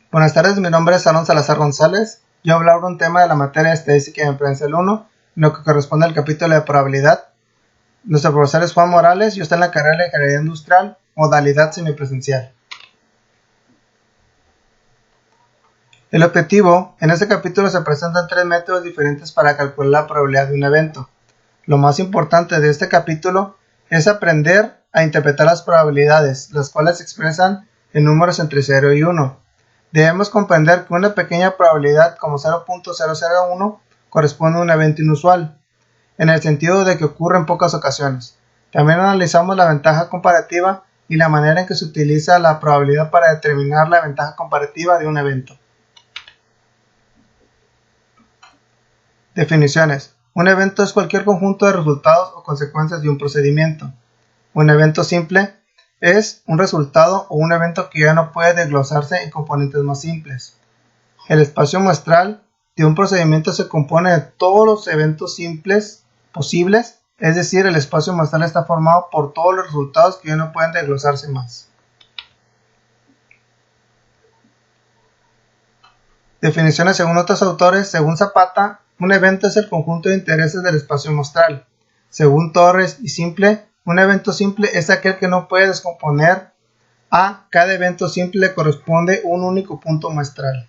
Buenas tardes, mi nombre es Aaron Salazar González. Yo voy a hablar de un tema de la materia de Estadística y Inferencial 1, en lo que corresponde al capítulo de probabilidad. Nuestro profesor es Juan Morales y está en la carrera de Ingeniería Industrial, modalidad semipresencial. El objetivo: en este capítulo se presentan 3 métodos diferentes para calcular la probabilidad de un evento. Lo más importante de este capítulo es aprender a interpretar las probabilidades, las cuales se expresan en números entre 0 y 1. Debemos comprender que una pequeña probabilidad como 0.001 corresponde a un evento inusual, en el sentido de que ocurre en pocas ocasiones. También analizamos la ventaja comparativa y la manera en que se utiliza la probabilidad para determinar la ventaja comparativa de un evento. Definiciones. Un evento es cualquier conjunto de resultados o consecuencias de un procedimiento. Un evento simple es un resultado o un evento que ya no puede desglosarse en componentes más simples. El espacio muestral de un procedimiento se compone de todos los eventos simples posibles, es decir, el espacio muestral está formado por todos los resultados que ya no pueden desglosarse más. Definiciones según otros autores. Según Zapata, un evento es el conjunto de intereses del espacio muestral. Según Torres y Simple, un evento simple es aquel que no puede descomponer. A cada evento simple le corresponde un único punto muestral.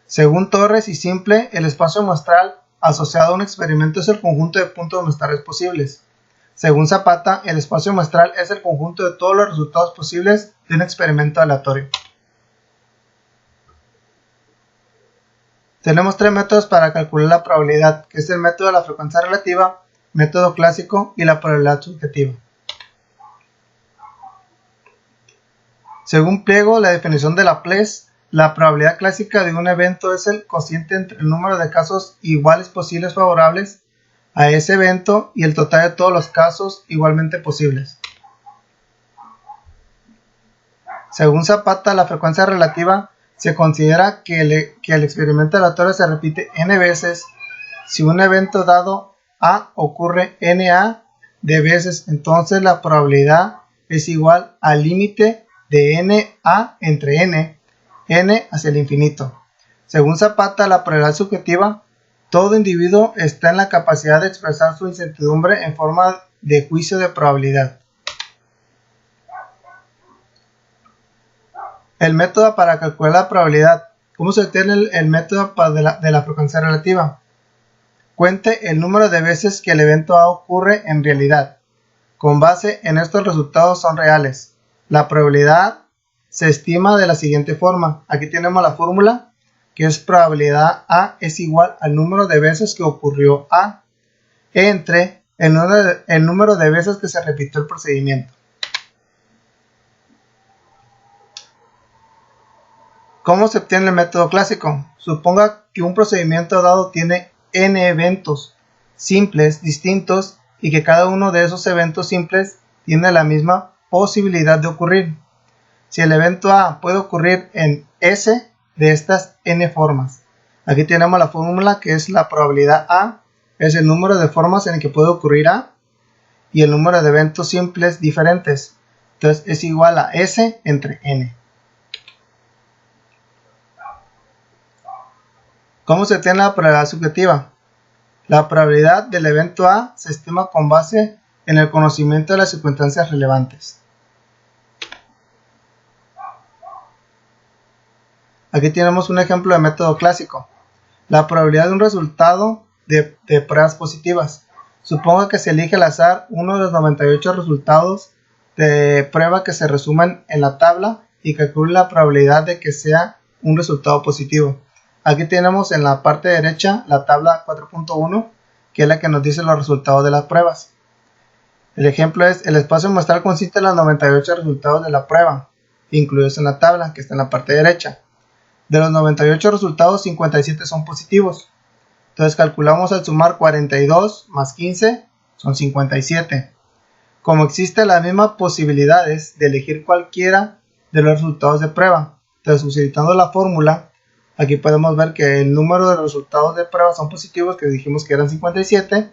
Según Torres y Simple, el espacio muestral asociado a un experimento es el conjunto de puntos muestrales posibles. Según Zapata, el espacio muestral es el conjunto de todos los resultados posibles de un experimento aleatorio. Tenemos 3 métodos para calcular la probabilidad, que es el método de la frecuencia relativa, método clásico y la probabilidad subjetiva. Según Pliego, la definición de Laplace, la probabilidad clásica de un evento es el cociente entre el número de casos iguales posibles favorables a ese evento y el total de todos los casos igualmente posibles. Según Zapata, la frecuencia relativa se considera que el experimento aleatorio se repite n veces. Si un evento dado A ocurre NA de veces, entonces la probabilidad es igual al límite de NA entre n hacia el infinito. Según Zapata, la probabilidad subjetiva, todo individuo está en la capacidad de expresar su incertidumbre en forma de juicio de probabilidad. El método para calcular la probabilidad. ¿Cómo se obtiene el método de la frecuencia relativa? Cuente el número de veces que el evento A ocurre en realidad. Con base en estos resultados son reales. La probabilidad se estima de la siguiente forma. Aquí tenemos la fórmula, que es probabilidad A es igual al número de veces que ocurrió A entre el número de veces que se repitió el procedimiento. ¿Cómo se obtiene el método clásico? Suponga que un procedimiento dado tiene n eventos simples distintos y que cada uno de esos eventos simples tiene la misma posibilidad de ocurrir. Si el evento A puede ocurrir en S de estas n formas. Aquí tenemos la fórmula, que es la probabilidad A, es el número de formas en el que puede ocurrir A y el número de eventos simples diferentes. Entonces es igual a S entre n. ¿Cómo se obtiene la probabilidad subjetiva? La probabilidad del evento A se estima con base en el conocimiento de las circunstancias relevantes. Aquí tenemos un ejemplo de método clásico. La probabilidad de un resultado de pruebas positivas. Suponga que se elige al azar uno de los 98 resultados de prueba que se resumen en la tabla y calcule la probabilidad de que sea un resultado positivo. Aquí tenemos en la parte derecha la tabla 4.1, que es la que nos dice los resultados de las pruebas. El ejemplo es: el espacio muestral consiste en los 98 resultados de la prueba, incluidos en la tabla, que está en la parte derecha. De los 98 resultados, 57 son positivos. Entonces calculamos al sumar 42 más 15, son 57. Como existen las mismas posibilidades de elegir cualquiera de los resultados de prueba, entonces utilizando la fórmula, aquí podemos ver que el número de resultados de prueba son positivos, que dijimos que eran 57,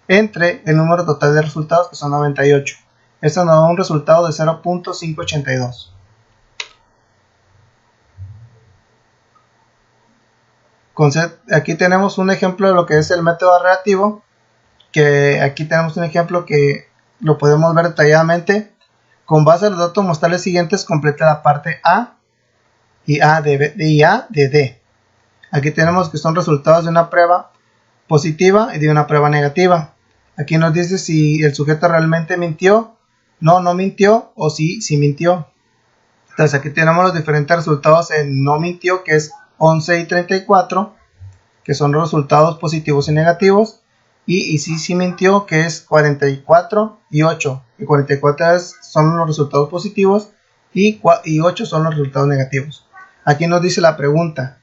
entre el número total de resultados, que son 98. Esto nos da un resultado de 0.582. Aquí tenemos un ejemplo de lo que es el método relativo, que aquí tenemos un ejemplo que lo podemos ver detalladamente. Con base a los datos muestrales siguientes, completa la parte A y A de B y A de D. Aquí tenemos que son resultados de una prueba positiva y de una prueba negativa. Aquí nos dice si el sujeto realmente mintió, no mintió, o sí mintió. Entonces aquí tenemos los diferentes resultados en no mintió, que es 11 y 34, que son los resultados positivos y negativos. Y sí mintió, que es 44 y 8. Y 44 son los resultados positivos y 8 son los resultados negativos. Aquí nos dice la pregunta: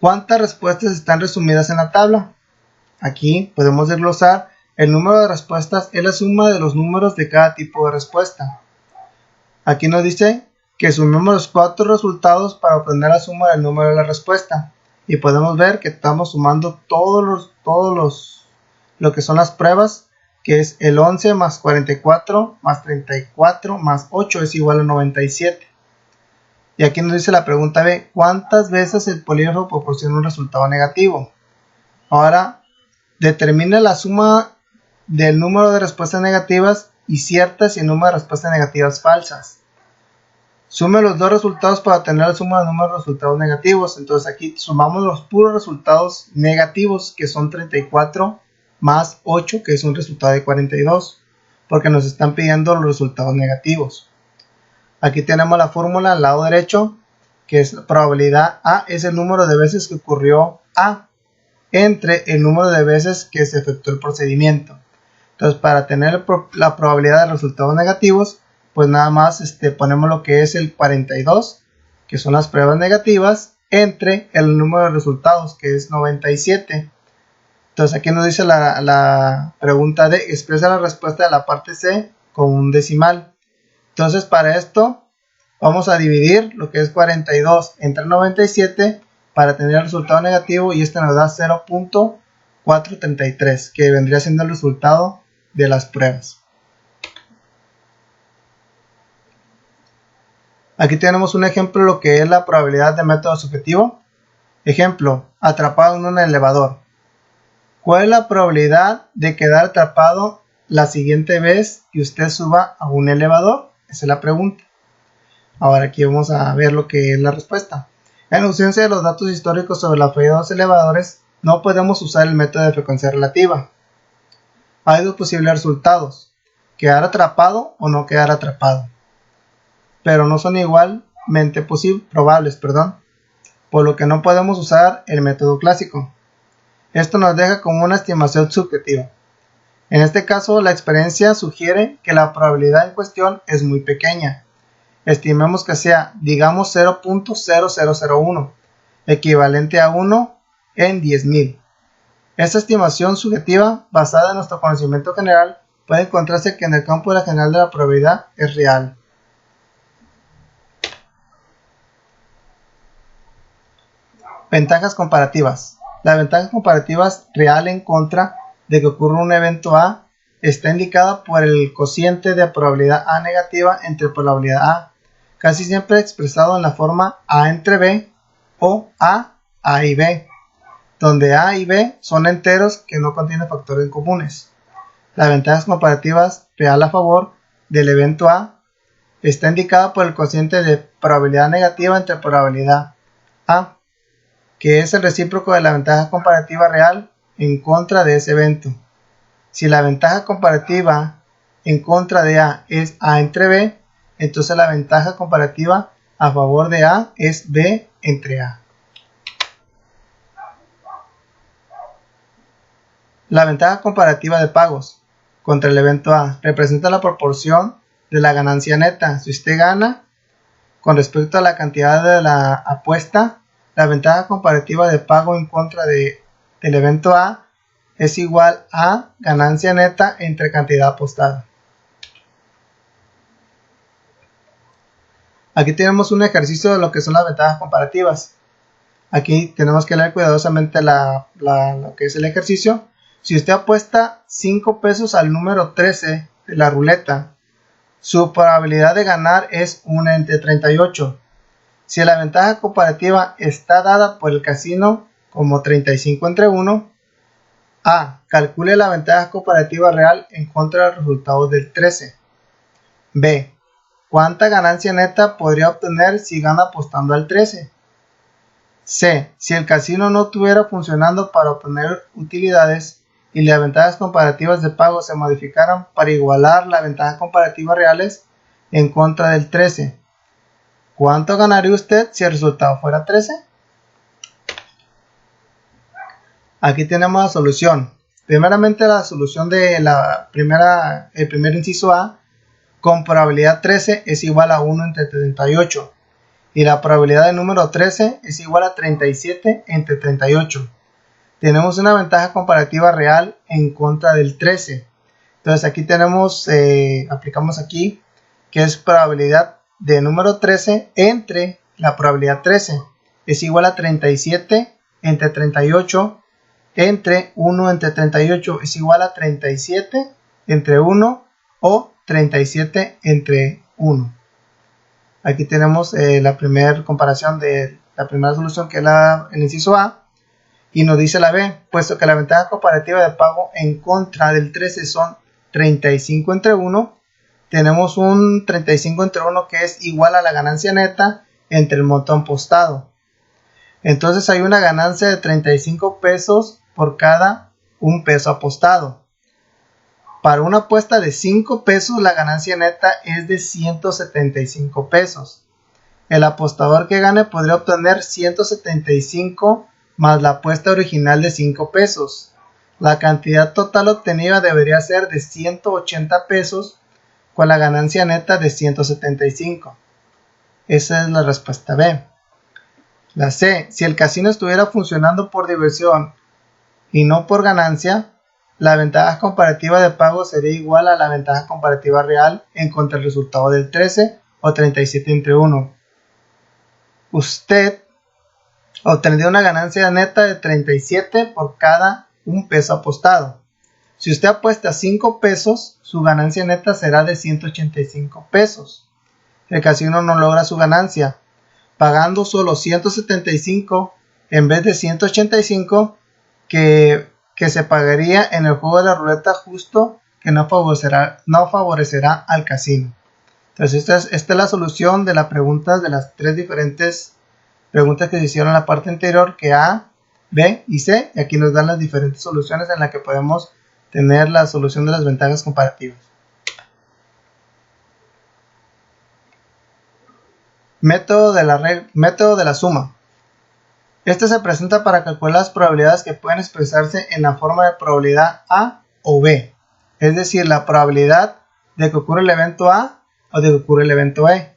¿cuántas respuestas están resumidas en la tabla? Aquí podemos desglosar. El número de respuestas es la suma de los números de cada tipo de respuesta. Aquí nos dice que sumemos los 4 resultados para obtener la suma del número de la respuesta. Y podemos ver que estamos sumando lo que son las pruebas, que es el 11 más 44 más 34 más 8 es igual a 97. Y aquí nos dice la pregunta B: ¿cuántas veces el polígrafo proporciona un resultado negativo? Ahora, determina la suma del número de respuestas negativas y ciertas y el número de respuestas negativas falsas. Sume los dos resultados para obtener la suma del número de resultados negativos. Entonces aquí sumamos los puros resultados negativos, que son 34 más 8, que es un resultado de 42, porque nos están pidiendo los resultados negativos. Aquí tenemos la fórmula al lado derecho, que es la probabilidad A es el número de veces que ocurrió A entre el número de veces que se efectuó el procedimiento. Entonces, para tener la probabilidad de resultados negativos, pues nada más ponemos lo que es el 42, que son las pruebas negativas, entre el número de resultados, que es 97. Entonces aquí nos dice la pregunta D: expresa la respuesta de la parte C con un decimal. Entonces, para esto vamos a dividir lo que es 42 entre 97 para tener el resultado negativo, y este nos da 0.433, que vendría siendo el resultado de las pruebas. Aquí tenemos un ejemplo de lo que es la probabilidad de método subjetivo. Ejemplo: atrapado en un elevador. ¿Cuál es la probabilidad de quedar atrapado la siguiente vez que usted suba a un elevador? Esa es la pregunta. Ahora aquí vamos a ver lo que es la respuesta. En ausencia de los datos históricos sobre la falla de los elevadores, no podemos usar el método de frecuencia relativa. Hay dos posibles resultados: quedar atrapado o no quedar atrapado, pero no son igualmente probables, por lo que no podemos usar el método clásico. Esto nos deja como una estimación subjetiva. En este caso, la experiencia sugiere que la probabilidad en cuestión es muy pequeña. Estimemos que sea, digamos, 0.0001, equivalente a 1 en 10.000. Esta estimación subjetiva, basada en nuestro conocimiento general, puede encontrarse que en el campo de la general de la probabilidad es real. Ventajas comparativas. La ventaja comparativa real en contra de que ocurra un evento A está indicada por el cociente de probabilidad A negativa entre probabilidad A, casi siempre expresado en la forma A entre B o A y B, donde A y B son enteros que no contienen factores comunes. Las ventajas comparativas real a favor del evento A está indicada por el cociente de probabilidad negativa entre probabilidad A, que es el recíproco de la ventaja comparativa real en contra de ese evento. Si la ventaja comparativa en contra de A es A entre B, entonces la ventaja comparativa a favor de A es B entre A. La ventaja comparativa de pagos contra el evento A representa la proporción de la ganancia neta. Si usted gana con respecto a la cantidad de la apuesta, la ventaja comparativa de pago en contra del evento A es igual a ganancia neta entre cantidad apostada. Aquí tenemos un ejercicio de lo que son las ventajas comparativas. Aquí tenemos que leer cuidadosamente lo que es el ejercicio. Si usted apuesta 5 pesos al número 13 de la ruleta, su probabilidad de ganar es 1 entre 38. Si la ventaja comparativa está dada por el casino como 35 entre 1. A. Calcule la ventaja comparativa real en contra del resultado del 13. B. ¿Cuánta ganancia neta podría obtener si gana apostando al 13? C. Si el casino no estuviera funcionando para obtener utilidades y las ventajas comparativas de pago se modificaran para igualar las ventajas comparativas reales en contra del 13. ¿Cuánto ganaría usted si el resultado fuera 13? Aquí tenemos la solución. Primeramente la solución de el primer inciso A, con probabilidad 13 es igual a 1 entre 38. Y la probabilidad del número 13 es igual a 37 entre 38. Tenemos una ventaja comparativa real en contra del 13. Entonces aquí tenemos, aplicamos aquí, que es probabilidad de número 13 entre la probabilidad 13. Es igual a 37 entre 38 entre 1 entre 38 es igual a 37 entre 1 o 37 entre 1. Aquí tenemos la primera comparación de la primera solución, que es el inciso A, y nos dice la B, puesto que la ventaja comparativa de pago en contra del 13 son 35 entre 1, tenemos un 35 entre 1 que es igual a la ganancia neta entre el montón apostado. Entonces hay una ganancia de 35 pesos por cada un peso apostado. Para una apuesta de 5 pesos la ganancia neta es de 175 pesos. El apostador que gane podría obtener 175 más la apuesta original de 5 pesos. La cantidad total obtenida debería ser de 180 pesos con la ganancia neta de 175. Esa es la respuesta B. La C, si el casino estuviera funcionando por diversión y no por ganancia, la ventaja comparativa de pago sería igual a la ventaja comparativa real en contra del resultado del 13 o 37 entre 1. Usted obtendría una ganancia neta de 37 por cada un peso apostado. Si usted apuesta 5 pesos, su ganancia neta será de 185 pesos. El casino no logra su ganancia, pagando solo 175 en vez de 185 que se pagaría en el juego de la ruleta justo, que no favorecerá al casino. Entonces esta es la solución de la pregunta, de las tres diferentes preguntas que se hicieron en la parte anterior, que A, B y C, y aquí nos dan las diferentes soluciones en las que podemos tener la solución de las ventajas comparativas. Método de la suma. Este se presenta para calcular las probabilidades que pueden expresarse en la forma de probabilidad A o B, es decir, la probabilidad de que ocurra el evento A o de que ocurra el evento B,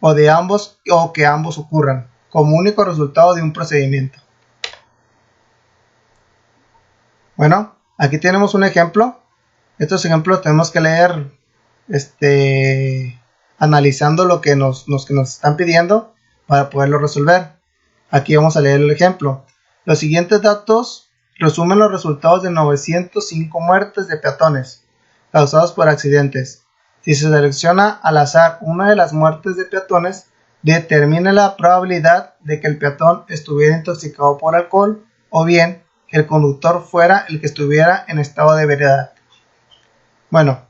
o de ambos o que ambos ocurran, como único resultado de un procedimiento. Bueno, aquí tenemos un ejemplo. Estos ejemplos tenemos que leer analizando lo que nos están pidiendo para poderlo resolver. Aquí vamos a leer el ejemplo. Los siguientes datos resumen los resultados de 905 muertes de peatones causados por accidentes. Si se selecciona al azar una de las muertes de peatones, determine la probabilidad de que el peatón estuviera intoxicado por alcohol o bien que el conductor fuera el que estuviera en estado de ebriedad. Bueno,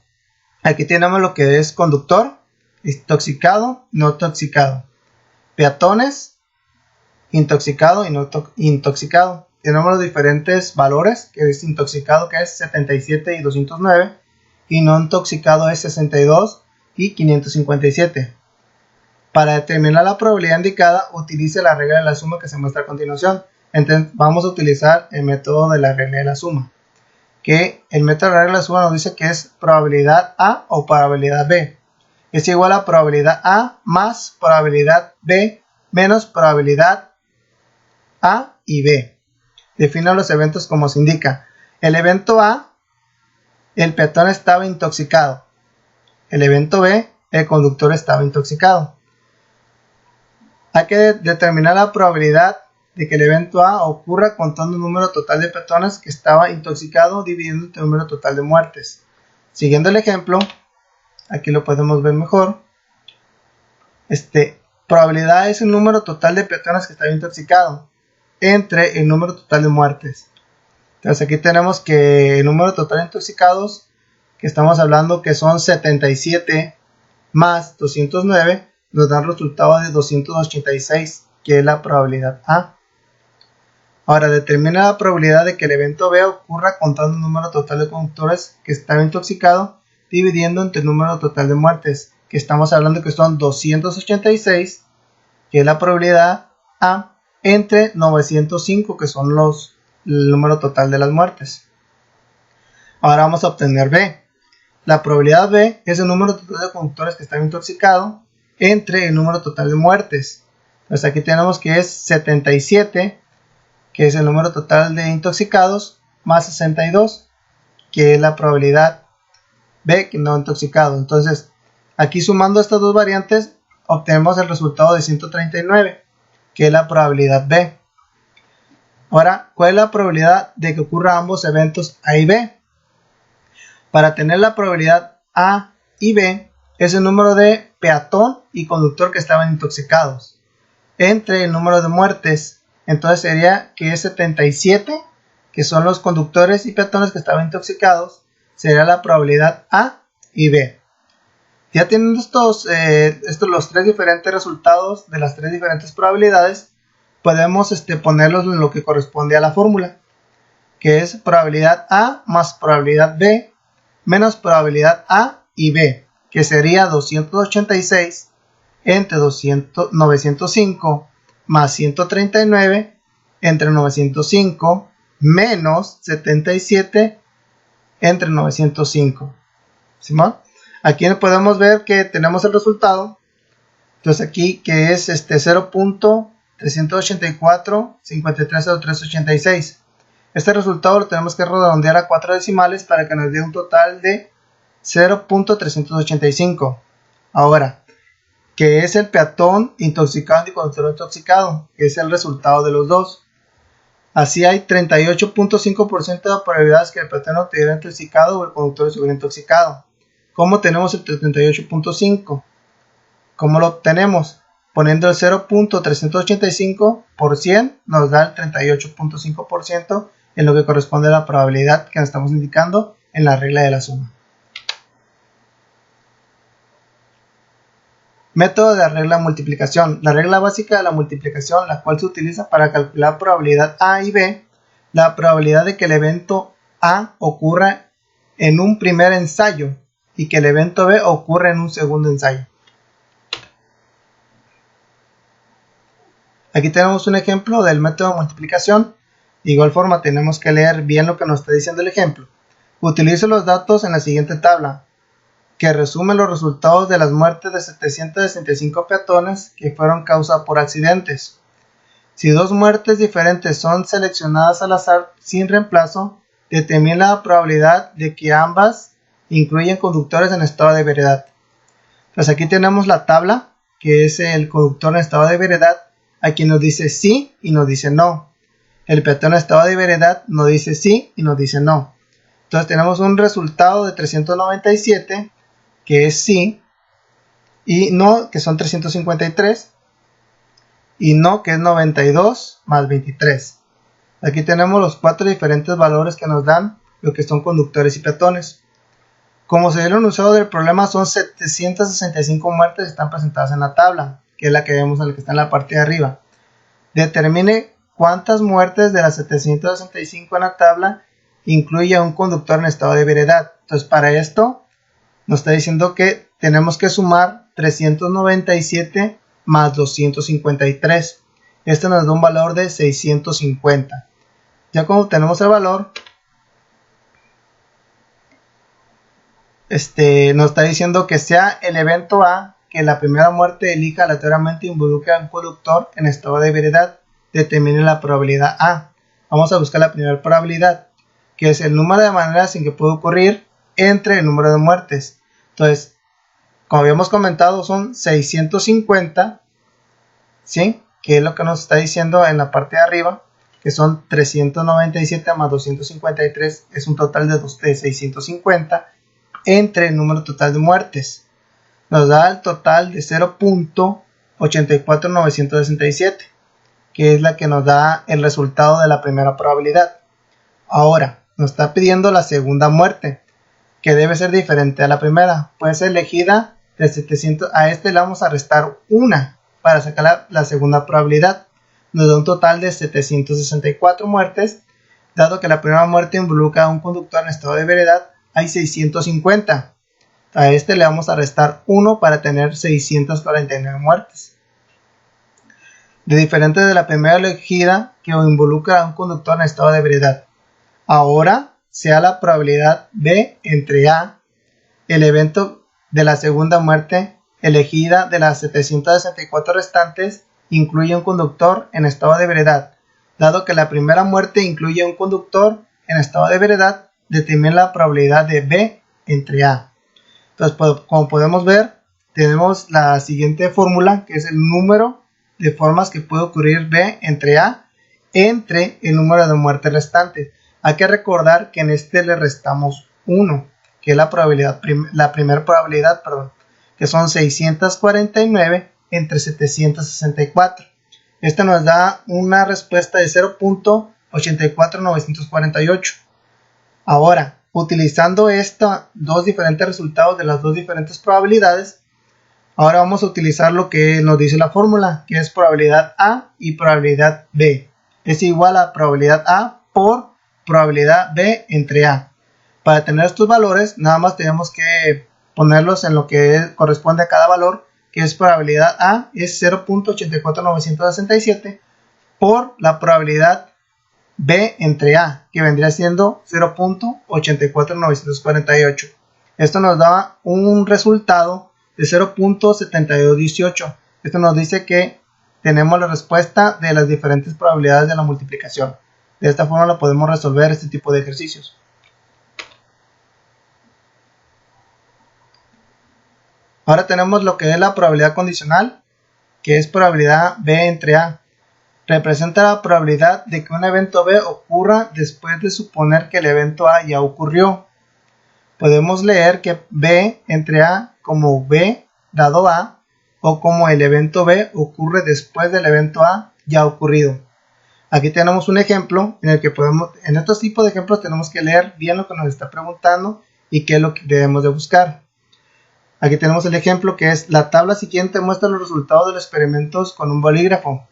aquí tenemos lo que es conductor, intoxicado, no toxicado, peatones, intoxicado y no intoxicado. Tenemos los diferentes valores, que es intoxicado, que es 77 y 209, y no intoxicado es 62 y 557. Para determinar la probabilidad indicada, utilice la regla de la suma que se muestra a continuación. Entonces vamos a utilizar el método de la regla de la suma, que el método de la regla de la suma nos dice que es probabilidad A o probabilidad B. Es igual a probabilidad A más probabilidad B menos probabilidad A y B. Defina los eventos como se indica. El evento A, el peatón estaba intoxicado. El evento B, el conductor estaba intoxicado. Hay que determinar la probabilidad de que el evento A ocurra contando el número total de peatones que estaba intoxicado dividiendo el número total de muertes. Siguiendo el ejemplo, aquí lo podemos ver mejor. Probabilidad es el número total de peatones que estaba intoxicado. entre el número total de muertes. Entonces aquí tenemos que el número total de intoxicados, que estamos hablando que son 77 más 209, nos da un resultado de 286, que es la probabilidad A. Ahora determina la probabilidad de que el evento B ocurra contando el número total de conductores que están intoxicados dividiendo entre el número total de muertes, que estamos hablando que son 286, que es la probabilidad A, entre 905, que son el número total de las muertes. Ahora vamos a obtener B. La probabilidad B es el número total de conductores que están intoxicados entre el número total de muertes. Entonces aquí tenemos que es 77, que es el número total de intoxicados, más 62, que es la probabilidad B, que no intoxicado. Entonces aquí sumando estas dos variantes obtenemos el resultado de 139, que es la probabilidad B. Ahora, ¿cuál es la probabilidad de que ocurra ambos eventos A y B? Para tener la probabilidad A y B es el número de peatón y conductor que estaban intoxicados entre el número de muertes. Entonces sería que es 77, que son los conductores y peatones que estaban intoxicados, sería la probabilidad A y B. Ya teniendo estos los tres diferentes resultados de las tres diferentes probabilidades, podemos ponerlos en lo que corresponde a la fórmula, que es probabilidad A más probabilidad B menos probabilidad A y B, que sería 286 entre 905 más 139 entre 905 menos 77 entre 905. ¿Simón? Aquí podemos ver que tenemos el resultado. Entonces aquí que es 0.384-530386. Este resultado lo tenemos que redondear a 4 decimales para que nos dé un total de 0.385. Ahora, ¿qué es el peatón intoxicado y conductor intoxicado? Que es el resultado de los dos. Así hay 38.5% de probabilidades que el peatón estuviera intoxicado o el conductor estuviera intoxicado. ¿Cómo tenemos el 38.5? ¿Cómo lo obtenemos? Poniendo el 0.385 por 100 nos da el 38.5% en lo que corresponde a la probabilidad que nos estamos indicando en la regla de la suma. Método de la regla de multiplicación. La regla básica de la multiplicación, la cual se utiliza para calcular probabilidad A y B, la probabilidad de que el evento A ocurra en un primer ensayo y que el evento B ocurra en un segundo ensayo. Aquí tenemos un ejemplo del método de multiplicación. De igual forma tenemos que leer bien lo que nos está diciendo el ejemplo. Utilizo los datos en la siguiente tabla, que resume los resultados de las muertes de 765 peatones que fueron causadas por accidentes. Si dos muertes diferentes son seleccionadas al azar sin reemplazo, determina la probabilidad de que ambas incluyen conductores en estado de ebriedad. Pues aquí tenemos la tabla, que es el conductor en estado de ebriedad. Aquí nos dice sí y nos dice no. El peatón en estado de ebriedad nos dice sí y nos dice no. Entonces tenemos un resultado de 397, que es sí, y no, que son 353, y no, que es 92 más 23. Aquí tenemos los cuatro diferentes valores que nos dan lo que son conductores y peatones. Como se dieron usado del problema, son 765 muertes que están presentadas en la tabla, que es la que vemos en la que está en la parte de arriba. Determine cuántas muertes de las 765 en la tabla incluye a un conductor en estado de ebriedad. Entonces para esto nos está diciendo que tenemos que sumar 397 más 253. Este nos da un valor de 650. Ya cuando tenemos el valor, nos está diciendo que sea el evento A que la primera muerte elija aleatoriamente involucre a un conductor en estado de ebriedad, determine la probabilidad A. Vamos a buscar la primera probabilidad, que es el número de maneras en que puede ocurrir entre el número de muertes. Entonces, como habíamos comentado, son 650, ¿sí? Que es lo que nos está diciendo en la parte de arriba, que son 397 más 253, es un total de 650 entre el número total de muertes. Nos da el total de 0.84967. que es la que nos da el resultado de la primera probabilidad. Ahora, nos está pidiendo la segunda muerte, que debe ser diferente a la primera. Puede ser elegida de 700, a este le vamos a restar una para sacar la segunda probabilidad. Nos da un total de 764 muertes. Dado que la primera muerte involucra a un conductor en estado de ebriedad, hay 650. A este le vamos a restar 1 para tener 649 muertes. De diferente de la primera elegida, que involucra a un conductor en estado de ebriedad. Ahora sea la probabilidad B entre A, el evento de la segunda muerte elegida de las 764 restantes incluye un conductor en estado de ebriedad. Dado que la primera muerte incluye un conductor en estado de ebriedad, determina la probabilidad de B entre A. Entonces, como podemos ver, tenemos la siguiente fórmula, que es el número de formas que puede ocurrir B entre A entre el número de muertes restantes. Hay que recordar que en este le restamos 1, que es la primera probabilidad, que son 649 entre 764. Esta nos da una respuesta de 0.84948. Ahora, utilizando estos dos diferentes resultados de las dos diferentes probabilidades, ahora vamos a utilizar lo que nos dice la fórmula, que es probabilidad A y probabilidad B. Es igual a probabilidad A por probabilidad B entre A. Para tener estos valores, nada más tenemos que ponerlos en lo que corresponde a cada valor, que es probabilidad A, es 0.84967 por la probabilidad B entre A, que vendría siendo 0.84948. Esto nos da un resultado de 0.7218. Esto nos dice que tenemos la respuesta de las diferentes probabilidades de la multiplicación. De esta forma lo podemos resolver este tipo de ejercicios. Ahora tenemos lo que es la probabilidad condicional, que es probabilidad B entre A. Representa la probabilidad de que un evento B ocurra después de suponer que el evento A ya ocurrió. Podemos leer que B entre A como B dado A, o como el evento B ocurre después del evento A ya ocurrido. Aquí tenemos un ejemplo en el que en estos tipos de ejemplos tenemos que leer bien lo que nos está preguntando y qué es lo que debemos de buscar. Aquí tenemos el ejemplo, que es: la tabla siguiente muestra los resultados de los experimentos con un bolígrafo.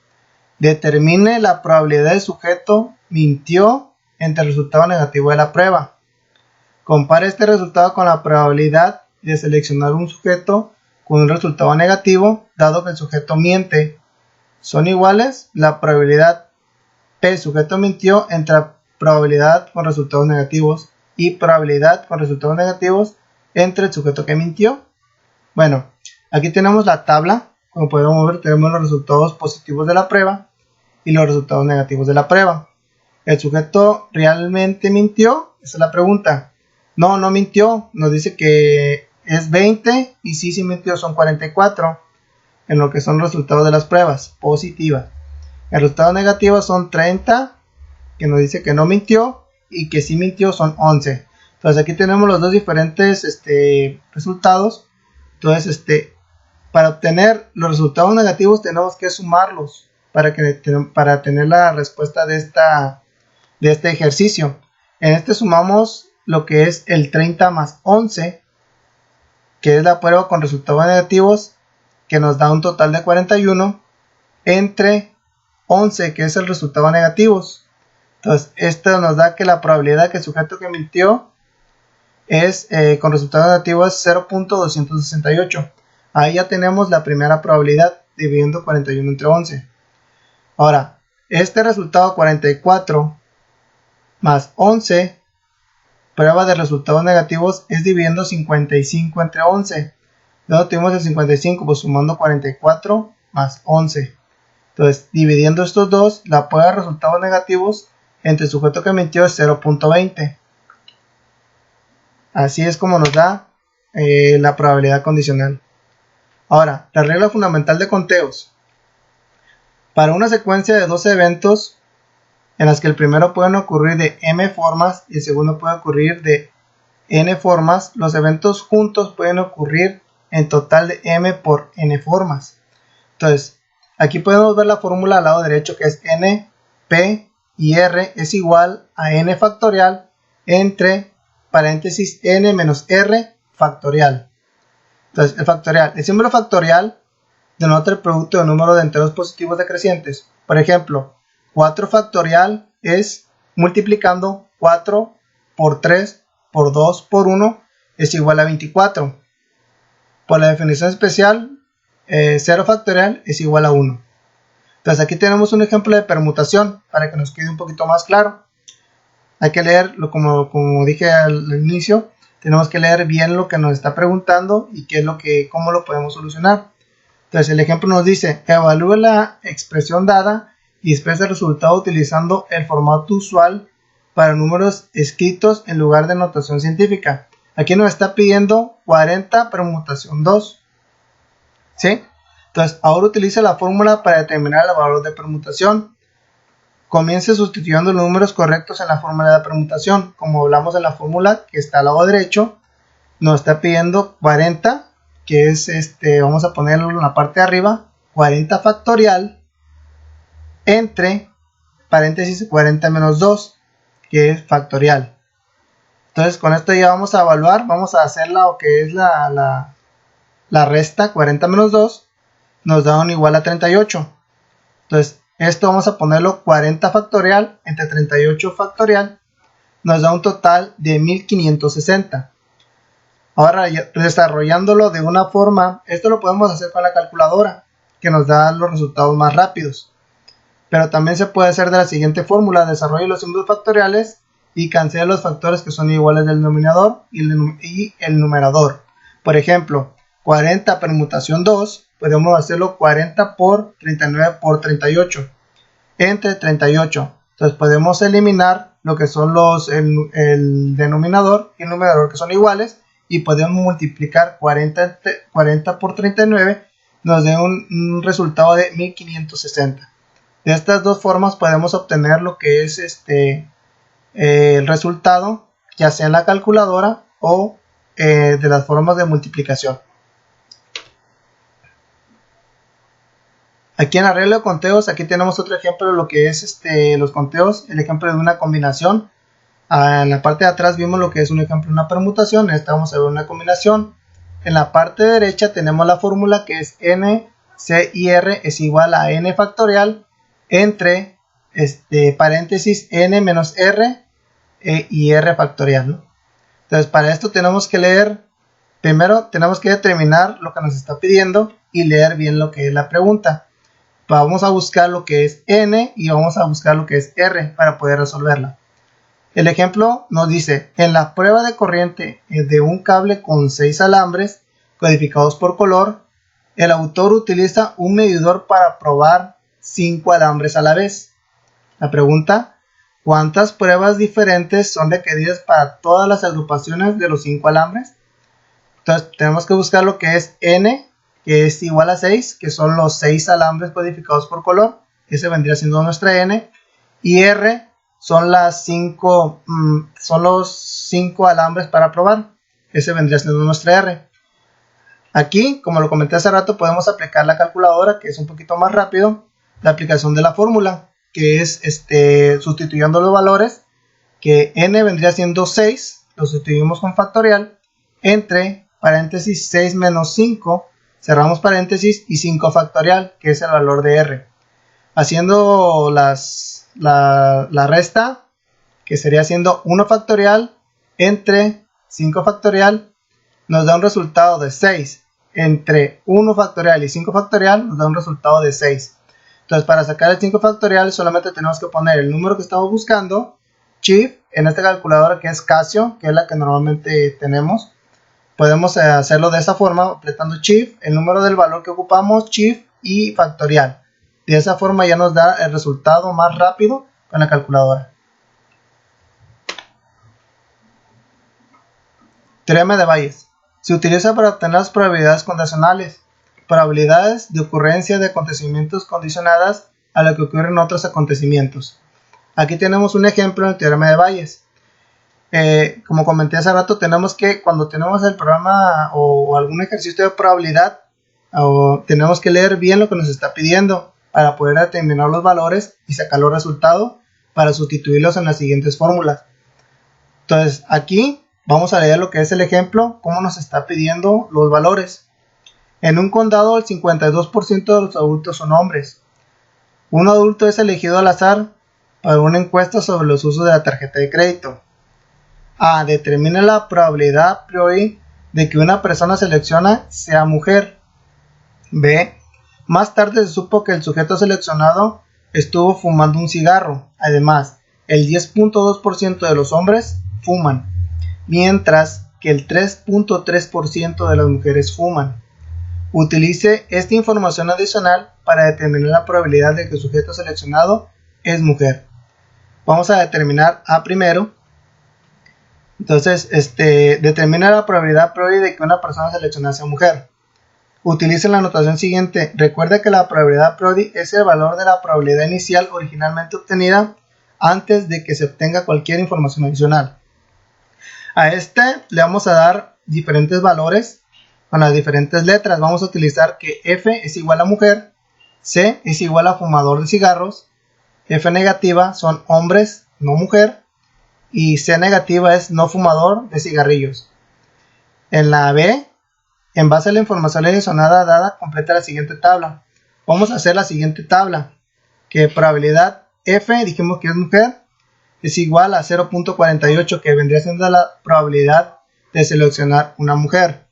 Determine la probabilidad del sujeto mintió entre el resultado negativo de la prueba. Compare este resultado con la probabilidad de seleccionar un sujeto con un resultado negativo, dado que el sujeto miente. Son iguales la probabilidad P sujeto mintió entre probabilidad con resultados negativos y probabilidad con resultados negativos entre el sujeto que mintió. Bueno, aquí tenemos la tabla. Como podemos ver, tenemos los resultados positivos de la prueba y los resultados negativos de la prueba. ¿El sujeto realmente mintió? Esa es la pregunta. No, no mintió. Nos dice que es 20 y sí mintió, son 44 en lo que son los resultados de las pruebas positivas. El resultado negativo son 30, que nos dice que no mintió, y que sí mintió son 11. Entonces aquí tenemos los dos diferentes resultados. Entonces, para obtener los resultados negativos tenemos que sumarlos para tener la respuesta de este ejercicio. En este sumamos lo que es el 30 más 11, que es la prueba con resultados negativos, que nos da un total de 41, entre 11, que es el resultado negativos. Entonces, esto nos da que la probabilidad que el sujeto que mintió es con resultado negativo es 0.268. Ahí ya tenemos la primera probabilidad dividiendo 41 entre 11. Ahora, este resultado 44 más 11, prueba de resultados negativos, es dividiendo 55 entre 11. Luego tenemos el 55, pues sumando 44 más 11. Entonces, dividiendo estos dos, la prueba de resultados negativos entre el sujeto que mintió es 0.20. Así es como nos da la probabilidad condicional. Ahora, la regla fundamental de conteos. Para una secuencia de 12 eventos, en las que el primero puede ocurrir de m formas y el segundo puede ocurrir de n formas, los eventos juntos pueden ocurrir en total de m por n formas. Entonces, Aquí podemos ver la fórmula al lado derecho, que es n, p y r es igual a n factorial entre paréntesis n menos r factorial. Entonces, el símbolo factorial denota el producto de número de enteros positivos decrecientes. Por ejemplo, 4 factorial es multiplicando 4 por 3 por 2 por 1 es igual a 24. Por la definición especial, 0 factorial es igual a 1. Entonces aquí tenemos un ejemplo de permutación para que nos quede un poquito más claro. Hay que leerlo, como dije al inicio, tenemos que leer bien lo que nos está preguntando y cómo lo podemos solucionar. Entonces el ejemplo nos dice: evalúe la expresión dada y expresa el resultado utilizando el formato usual para números escritos en lugar de notación científica. Aquí nos está pidiendo 40 permutación 2. ¿Sí? Entonces ahora utiliza la fórmula para determinar el valor de permutación. Comience sustituyendo los números correctos en la fórmula de permutación. Como hablamos en la fórmula que está al lado derecho, nos está pidiendo 40, que es vamos a ponerlo en la parte de arriba, 40 factorial entre paréntesis 40 menos 2, que es factorial. Entonces con esto ya vamos a evaluar, vamos a hacer lo que es la resta. 40 menos 2 nos da un igual a 38. Entonces esto vamos a ponerlo 40 factorial entre 38 factorial, nos da un total de 1560. Ahora, desarrollándolo de una forma, esto lo podemos hacer con la calculadora, que nos da los resultados más rápidos. Pero también se puede hacer de la siguiente fórmula: desarrolle los símbolos factoriales y cancele los factores que son iguales del denominador y el numerador. Por ejemplo, 40 permutación 2, podemos hacerlo 40 por 39 por 38 entre 38. Entonces podemos eliminar lo que son el denominador y el numerador, que son iguales, y podemos multiplicar 40 por 39, nos da un resultado de 1560. De estas dos formas podemos obtener lo que es el resultado, ya sea en la calculadora o de las formas de multiplicación. Aquí en arreglo de conteos, aquí tenemos otro ejemplo de lo que es los conteos, el ejemplo de una combinación. En la parte de atrás vimos lo que es un ejemplo de una permutación. En esta vamos a ver una combinación. En la parte derecha tenemos la fórmula, que es n, c y r es igual a n factorial entre paréntesis n menos r y r factorial, ¿no? Entonces para esto tenemos que leer, primero tenemos que determinar lo que nos está pidiendo y leer bien lo que es la pregunta. Vamos a buscar lo que es n y vamos a buscar lo que es r para poder resolverla. El ejemplo nos dice: en la prueba de corriente de un cable con 6 alambres codificados por color, el autor utiliza un medidor para probar 5 alambres a la vez. La pregunta: ¿cuántas pruebas diferentes son requeridas para todas las agrupaciones de los 5 alambres? Entonces tenemos que buscar lo que es n, que es igual a 6, que son los 6 alambres codificados por color. Ese vendría siendo nuestra n. Y r son los 5 alambres para probar. Ese vendría siendo nuestra r. Aquí, como lo comenté hace rato, podemos aplicar la calculadora, que es un poquito más rápido. La aplicación de la fórmula, que es sustituyendo los valores, que n vendría siendo 6, lo sustituimos con factorial, entre paréntesis 6 menos 5, cerramos paréntesis, y 5 factorial, que es el valor de r. Haciendo la resta, que sería siendo 1 factorial entre 5 factorial, nos da un resultado de 6. Entre 1 factorial y 5 factorial nos da un resultado de 6. Entonces para sacar el 5 factorial solamente tenemos que poner el número que estamos buscando, Shift, en esta calculadora que es Casio, que es la que normalmente tenemos. Podemos hacerlo de esta forma, apretando Shift, el número del valor que ocupamos, Shift y factorial. De esa forma ya nos da el resultado más rápido con la calculadora. Teorema de Bayes. Se utiliza para obtener las probabilidades condicionales, probabilidades de ocurrencia de acontecimientos condicionadas a lo que ocurren otros acontecimientos. Aquí tenemos un ejemplo en el teorema de Bayes. Como comenté hace rato, tenemos que, cuando tenemos el programa o algún ejercicio de probabilidad, tenemos que leer bien lo que nos está pidiendo. para poder determinar los valores y sacar los resultados para sustituirlos en las siguientes fórmulas. Entonces aquí vamos a leer lo que es el ejemplo, cómo nos está pidiendo los valores. En un condado el 52% de los adultos son hombres. Un adulto es elegido al azar para una encuesta sobre los usos de la tarjeta de crédito. A. Determina la probabilidad a priori de que una persona selecciona sea mujer. B. Más tarde se supo que el sujeto seleccionado estuvo fumando un cigarro. Además, el 10.2% de los hombres fuman, mientras que el 3.3% de las mujeres fuman. Utilice esta información adicional para determinar la probabilidad de que el sujeto seleccionado es mujer. Vamos a determinar A primero. Entonces, determina la probabilidad a priori de que una persona seleccionada sea mujer. Utilice la notación siguiente. Recuerda que la probabilidad a priori es el valor de la probabilidad inicial originalmente obtenida antes de que se obtenga cualquier información adicional. A le vamos a dar diferentes valores con las diferentes letras. Vamos a utilizar que F es igual a mujer, C es igual a fumador de cigarros, F negativa son hombres, no mujer, y C negativa es no fumador de cigarrillos. En la B, en base a la información adicionada dada, completa la siguiente tabla. Vamos a hacer la siguiente tabla, que probabilidad F, dijimos que es mujer, es igual a 0.48, que vendría siendo la probabilidad de seleccionar una mujer.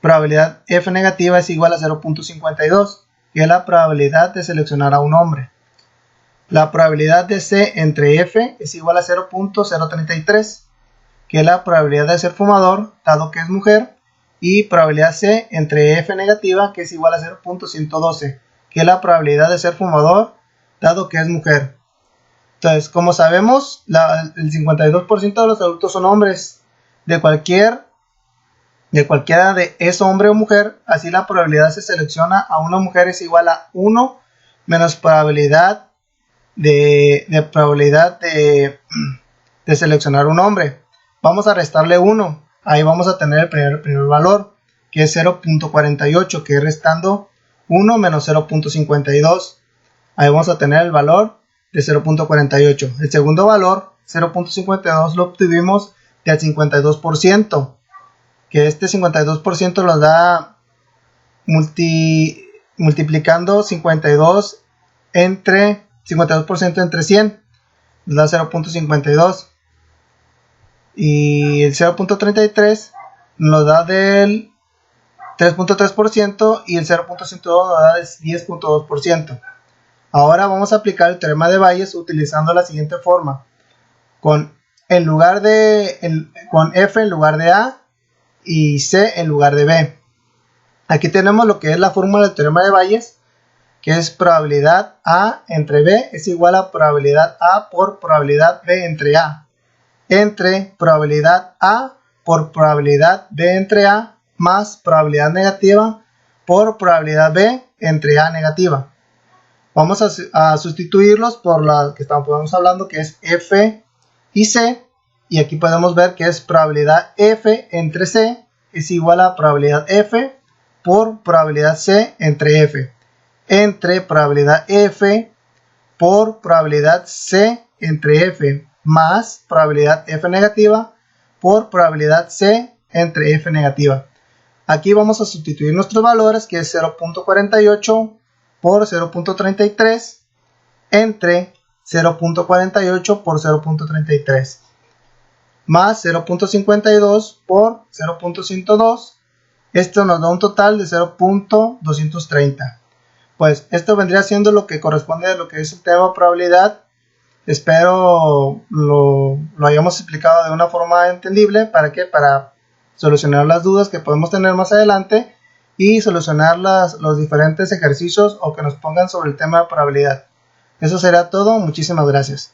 Probabilidad F negativa es igual a 0.52, que es la probabilidad de seleccionar a un hombre. La probabilidad de C entre F es igual a 0.033, que es la probabilidad de ser fumador, dado que es mujer, y probabilidad C entre F negativa, que es igual a 0.112, que es la probabilidad de ser fumador, dado que es mujer. Entonces, como sabemos, el 52% de los adultos son hombres. De cualquiera de es hombre o mujer, así la probabilidad se selecciona a una mujer es igual a 1 menos probabilidad de seleccionar un hombre. Vamos a restarle 1. Ahí vamos a tener el primer valor, que es 0.48, que es restando 1 menos 0.52. Ahí vamos a tener el valor de 0.48. El segundo valor, 0.52, lo obtuvimos del 52%, que este 52% lo da multiplicando 52% entre 100, nos da 0.52. Y el 0.33 nos da del 3.3% y el 0.102 nos da del 10.2%. Ahora vamos a aplicar el teorema de Bayes utilizando la siguiente forma. Con F en lugar de A y C en lugar de B. Aquí tenemos lo que es la fórmula del teorema de Bayes, que es probabilidad A entre B es igual a probabilidad A por probabilidad B entre A, entre probabilidad A por probabilidad B entre A más probabilidad negativa por probabilidad B entre A negativa. Vamos a sustituirlos por la que estamos hablando, que es F y C, y aquí podemos ver que es probabilidad F entre C es igual a probabilidad F por probabilidad C entre F, entre probabilidad F por probabilidad C entre F más probabilidad F negativa por probabilidad C entre F negativa. Aquí vamos a sustituir nuestros valores, que es 0.48 por 0.33 entre 0.48 por 0.33 más 0.52 por 0.102. Esto nos da un total de 0.230. Pues esto vendría siendo lo que corresponde a lo que es el tema de probabilidad. Espero lo hayamos explicado de una forma entendible. ¿Para qué? Para solucionar las dudas que podemos tener más adelante y solucionar los diferentes ejercicios o que nos pongan sobre el tema de probabilidad. Eso será todo. Muchísimas gracias.